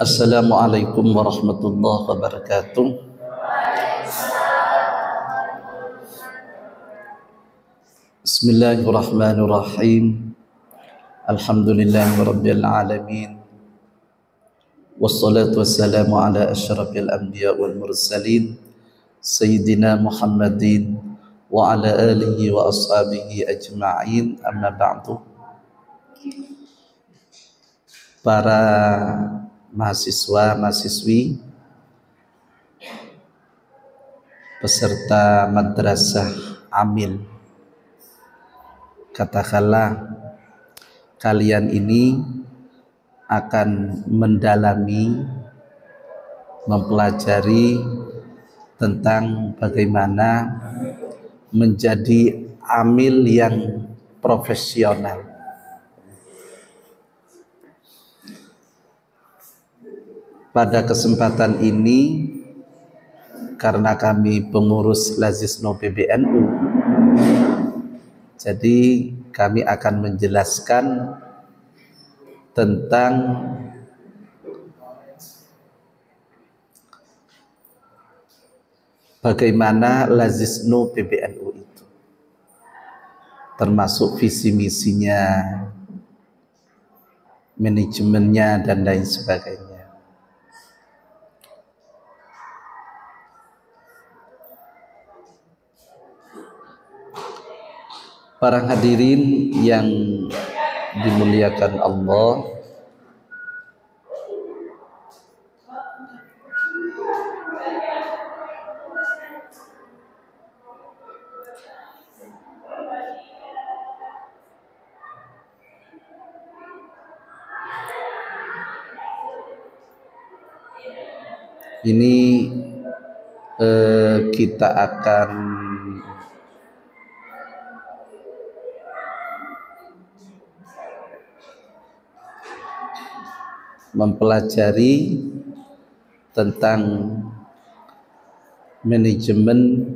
Assalamualaikum warahmatullahi wabarakatuh. Bismillahirrahmanirrahim. Alhamdulillahirabbil alamin. Wassalatu wassalamu ala asyrafil anbiya wal mursalin sayyidina Muhammadin wa ala alihi wa ashabihi ajma'in. Amma ba'du. Para mahasiswa, mahasiswi, peserta madrasah Amil, katakanlah kalian ini akan mendalami, mempelajari tentang bagaimana menjadi amil yang profesional. Pada kesempatan ini, karena kami pengurus Lazisno PBNU, jadi kami akan menjelaskan tentang bagaimana Lazisno PBNU itu, termasuk visi misinya, manajemennya dan lain sebagainya. Para hadirin yang dimuliakan Allah, ini kita akan mempelajari tentang manajemen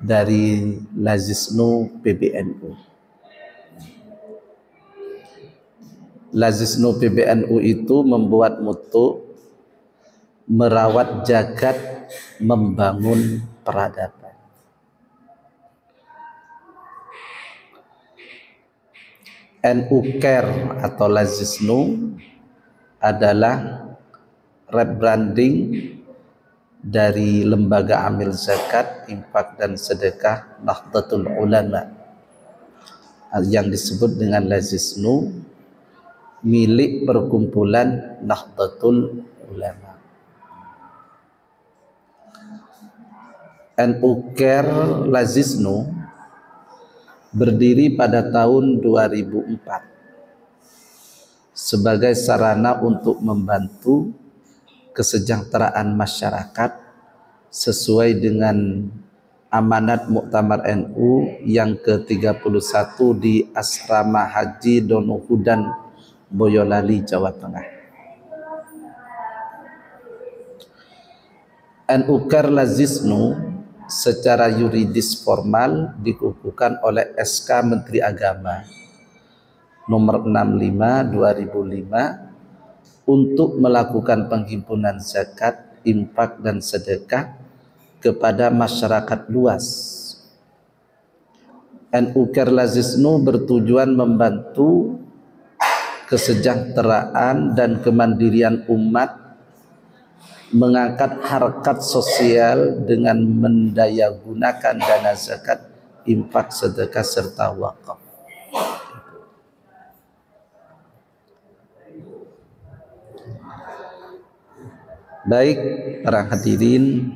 dari Lazisno PBNU. Lazisno PBNU itu membuat moto merawat jagat, membangun peradaban. NU Care atau Lazisno adalah rebranding dari Lembaga Amil Zakat, Infak dan Sedekah Nahdlatul Ulama yang disebut dengan Lazisno, milik perkumpulan Nahdlatul Ulama. NU Care Lazisno berdiri pada tahun 2004 sebagai sarana untuk membantu kesejahteraan masyarakat sesuai dengan amanat Muktamar NU yang ke-31 di Asrama Haji Donohudan, Boyolali, Jawa Tengah. NU Care Lazisno secara yuridis formal dikukuhkan oleh SK Menteri Agama nomor 65/2005 untuk melakukan penghimpunan zakat, infak dan sedekah kepada masyarakat luas. NU Care Lazisno bertujuan membantu kesejahteraan dan kemandirian umat, mengangkat harkat sosial dengan mendayagunakan dana zakat, infak, sedekah serta wakaf. Baik, para hadirin,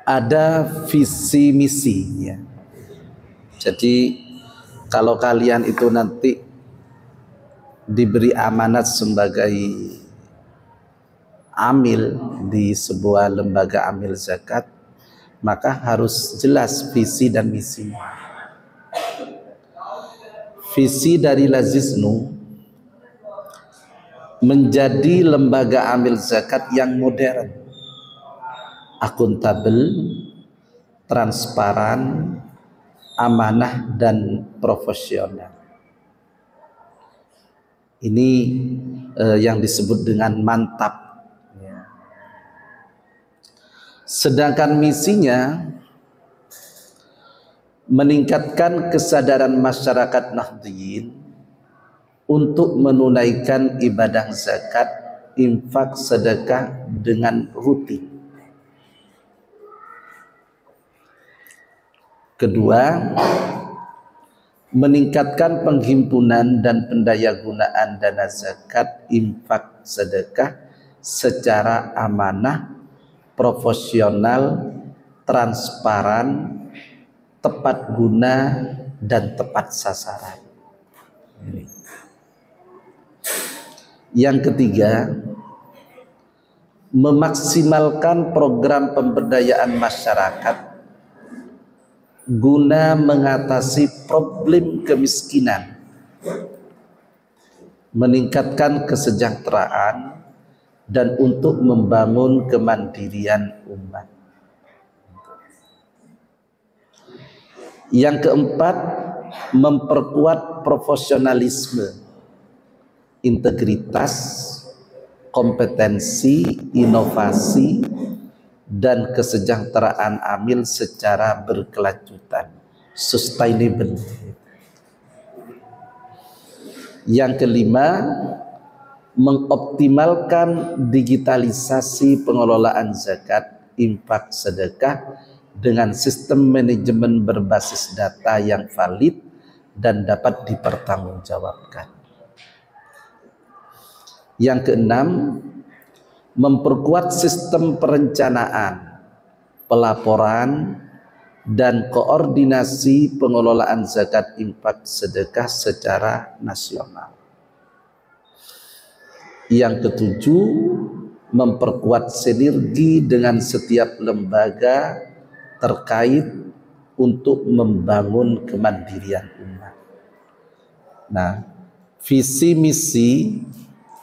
ada visi misi ya. Jadi kalau kalian itu nanti diberi amanat sebagai amil di sebuah lembaga amil zakat, maka harus jelas visi dan misi. Visi dari Lazisno menjadi lembaga amil zakat yang modern, akuntabel, transparan, amanah dan profesional. Ini yang disebut dengan mantap. Sedangkan misinya meningkatkan kesadaran masyarakat Nahdliyin untuk menunaikan ibadah zakat, infak, sedekah dengan rutin. Kedua, meningkatkan penghimpunan dan pendayagunaan dana zakat, infak, sedekah secara amanah, profesional, transparan, tepat guna, dan tepat sasaran. Yang ketiga, memaksimalkan program pemberdayaan masyarakat guna mengatasi problem kemiskinan, meningkatkan kesejahteraan, dan untuk membangun kemandirian umat. Yang keempat, memperkuat profesionalisme, integritas, kompetensi, inovasi, dan kesejahteraan amil secara berkelanjutan, sustainable. Yang kelima, mengoptimalkan digitalisasi pengelolaan zakat, infak, sedekah dengan sistem manajemen berbasis data yang valid dan dapat dipertanggungjawabkan. Yang keenam, memperkuat sistem perencanaan, pelaporan, dan koordinasi pengelolaan zakat, infak, sedekah secara nasional. Yang ketujuh, memperkuat sinergi dengan setiap lembaga terkait untuk membangun kemandirian umat. Nah, visi misi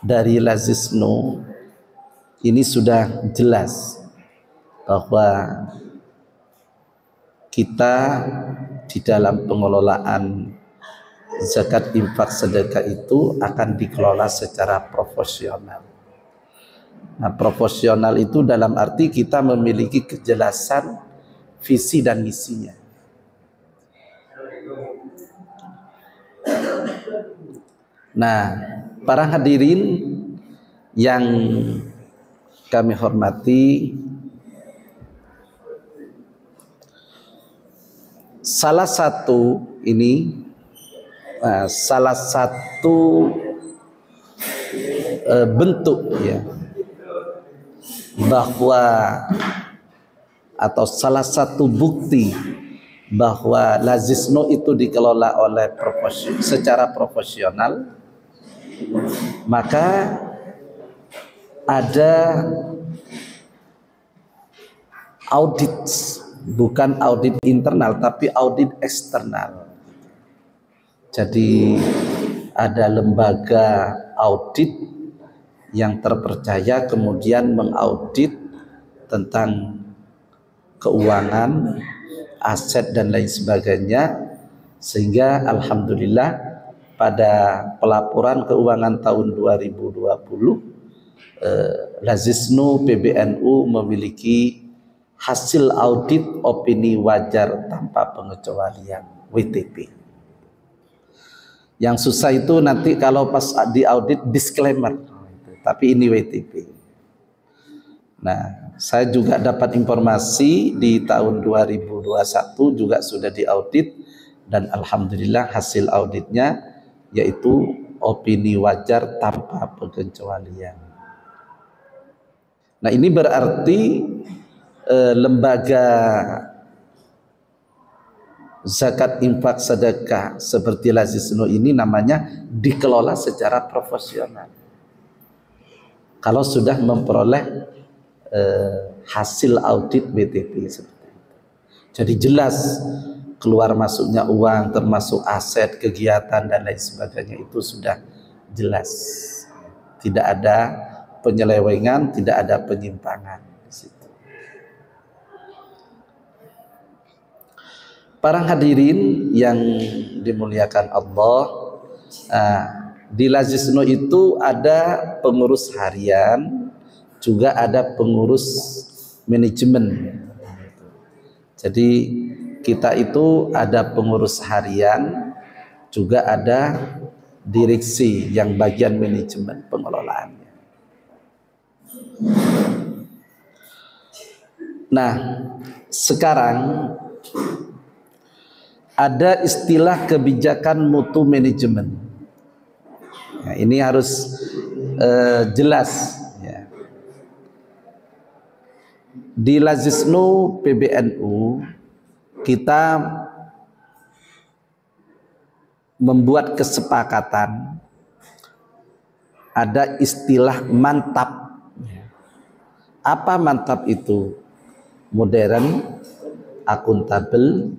dari Lazisno ini sudah jelas bahwa kita di dalam pengelolaan zakat, infak, sedekah itu akan dikelola secara profesional. Nah, profesional itu dalam arti kita memiliki kejelasan visi dan misinya. Nah, para hadirin yang kami hormati, salah satu bentuk ya bahwa atau salah satu bukti bahwa Lazisno itu dikelola oleh secara profesional, maka ada audit, bukan audit internal tapi audit eksternal. Jadi ada lembaga audit yang terpercaya kemudian mengaudit tentang keuangan, aset dan lain sebagainya, sehingga alhamdulillah pada pelaporan keuangan tahun 2020 Lazisno PBNU memiliki hasil audit opini wajar tanpa pengecualian, WTP. Yang susah itu nanti kalau pas di audit disclaimer, tapi ini WTP. Nah, saya juga dapat informasi di tahun 2021 juga sudah diaudit dan alhamdulillah hasil auditnya yaitu opini wajar tanpa pengecualian. Nah, ini berarti lembaga zakat, infak, sedekah seperti Lazisno ini namanya dikelola secara profesional. Kalau sudah memperoleh hasil audit BTP seperti itu. Jadi jelas keluar masuknya uang termasuk aset, kegiatan dan lain sebagainya itu sudah jelas. Tidak ada penyelewengan, tidak ada penyimpangan di situ. Para hadirin yang dimuliakan Allah, Di Lazisno itu ada pengurus harian, juga ada pengurus manajemen. Jadi kita itu ada pengurus harian, juga ada direksi yang bagian manajemen pengelolaannya. Nah, sekarang ada istilah kebijakan mutu manajemen. Nah, ini harus jelas. Ya. Di Lazisnu PBNU kita membuat kesepakatan ada istilah mantap. Apa mantap itu? Modern, akuntabel,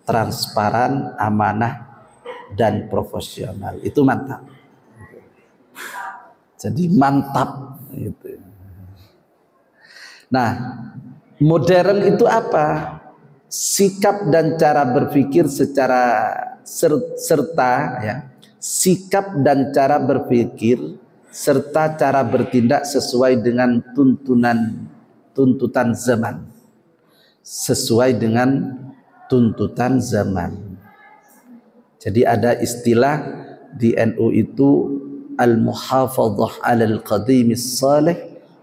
transparan, amanah, dan profesional. Itu mantap. Jadi mantap gitu. Nah, modern itu apa? Sikap dan cara berpikir secara serta ya, sikap dan cara berpikir serta cara bertindak sesuai dengan tuntutan zaman. Sesuai dengan tuntutan zaman. Jadi ada istilah di NU itu al-muhafadhah 'alal qadimis salih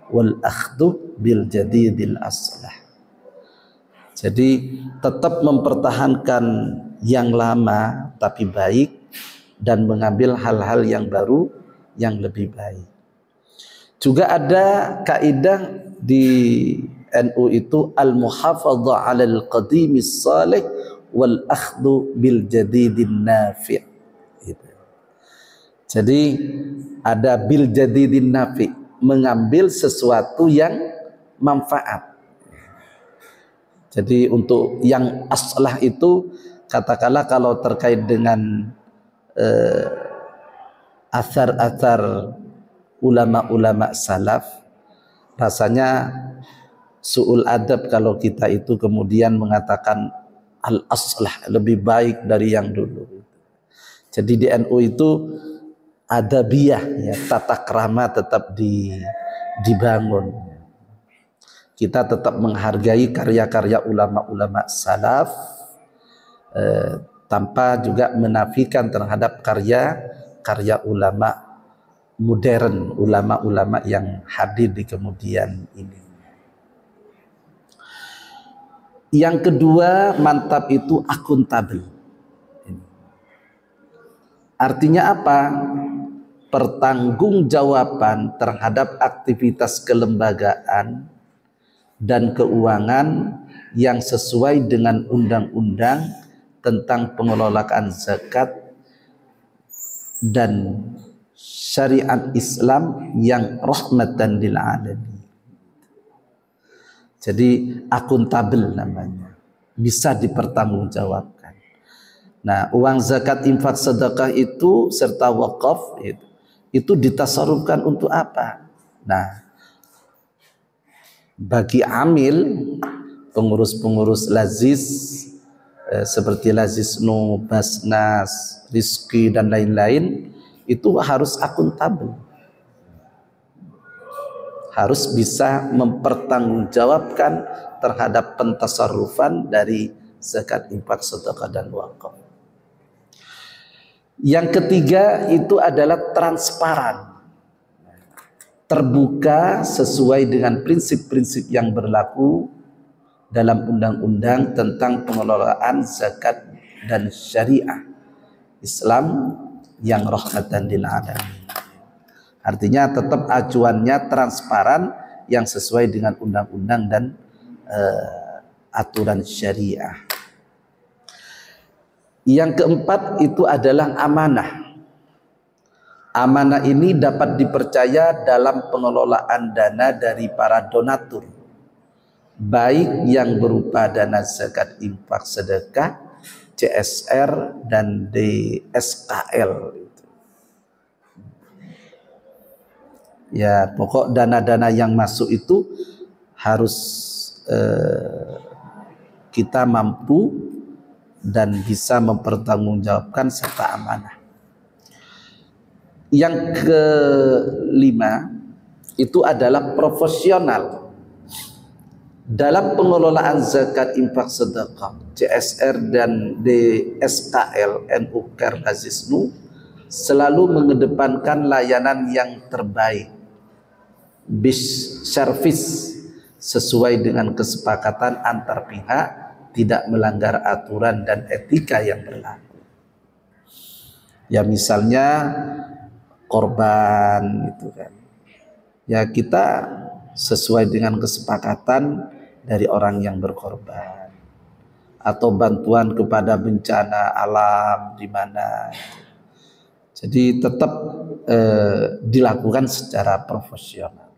wal akhdhu bil jadidil aslah. Jadi tetap mempertahankan yang lama tapi baik dan mengambil hal-hal yang baru yang lebih baik. Juga ada kaidah di NU itu al-muhafadhah 'alal qadimis salih wal akhdhu bil jadidin nafi'. Gitu. Jadi ada bil jadidin nafi', mengambil sesuatu yang manfaat. Jadi untuk yang aslah itu katakanlah kalau terkait dengan athar-athar ulama-ulama salaf, rasanya su'ul adab kalau kita itu kemudian mengatakan al-aslah lebih baik dari yang dulu. Jadi di NU itu adabiyah ya, tata krama tetap dibangun. Kita tetap menghargai karya-karya ulama-ulama salaf tanpa juga menafikan terhadap karya-karya ulama modern, ulama-ulama yang hadir di kemudian ini. Yang kedua, mantap itu akuntabel. Artinya apa? Pertanggungjawaban terhadap aktivitas kelembagaan dan keuangan yang sesuai dengan undang-undang tentang pengelolaan zakat dan syariat Islam yang rahmatan lil alamin. Jadi akuntabel namanya, bisa dipertanggungjawabkan. Nah, uang zakat, infak, sedekah itu serta wakaf itu ditasarrufkan untuk apa? Nah, bagi amil, pengurus-pengurus lazis seperti Lazisnu, Basnas, Rizki dan lain-lain, itu harus akuntabel, harus bisa mempertanggungjawabkan terhadap pentasarrufan dari zakat, infak, sedekah dan wakaf. Yang ketiga itu adalah transparan, terbuka sesuai dengan prinsip-prinsip yang berlaku dalam undang-undang tentang pengelolaan zakat dan syariah Islam yang rahmatan lil alamin. Artinya tetap acuannya transparan yang sesuai dengan undang-undang dan aturan syariah. Yang keempat itu adalah amanah. Amanah ini dapat dipercaya dalam pengelolaan dana dari para donatur, baik yang berupa dana zakat, infak, sedekah, CSR dan DSKL. Ya, pokok dana-dana yang masuk itu harus kita mampu dan bisa mempertanggungjawabkan serta amanah. Yang kelima itu adalah profesional dalam pengelolaan zakat, infak, sedekah. CSR dan DSKL NU Care Lazisnu selalu mengedepankan layanan yang terbaik, bis service sesuai dengan kesepakatan antar pihak, tidak melanggar aturan dan etika yang berlaku. Ya misalnya korban gitu kan, ya kita sesuai dengan kesepakatan dari orang yang berkorban, atau bantuan kepada bencana alam di mana, jadi tetap dilakukan secara profesional.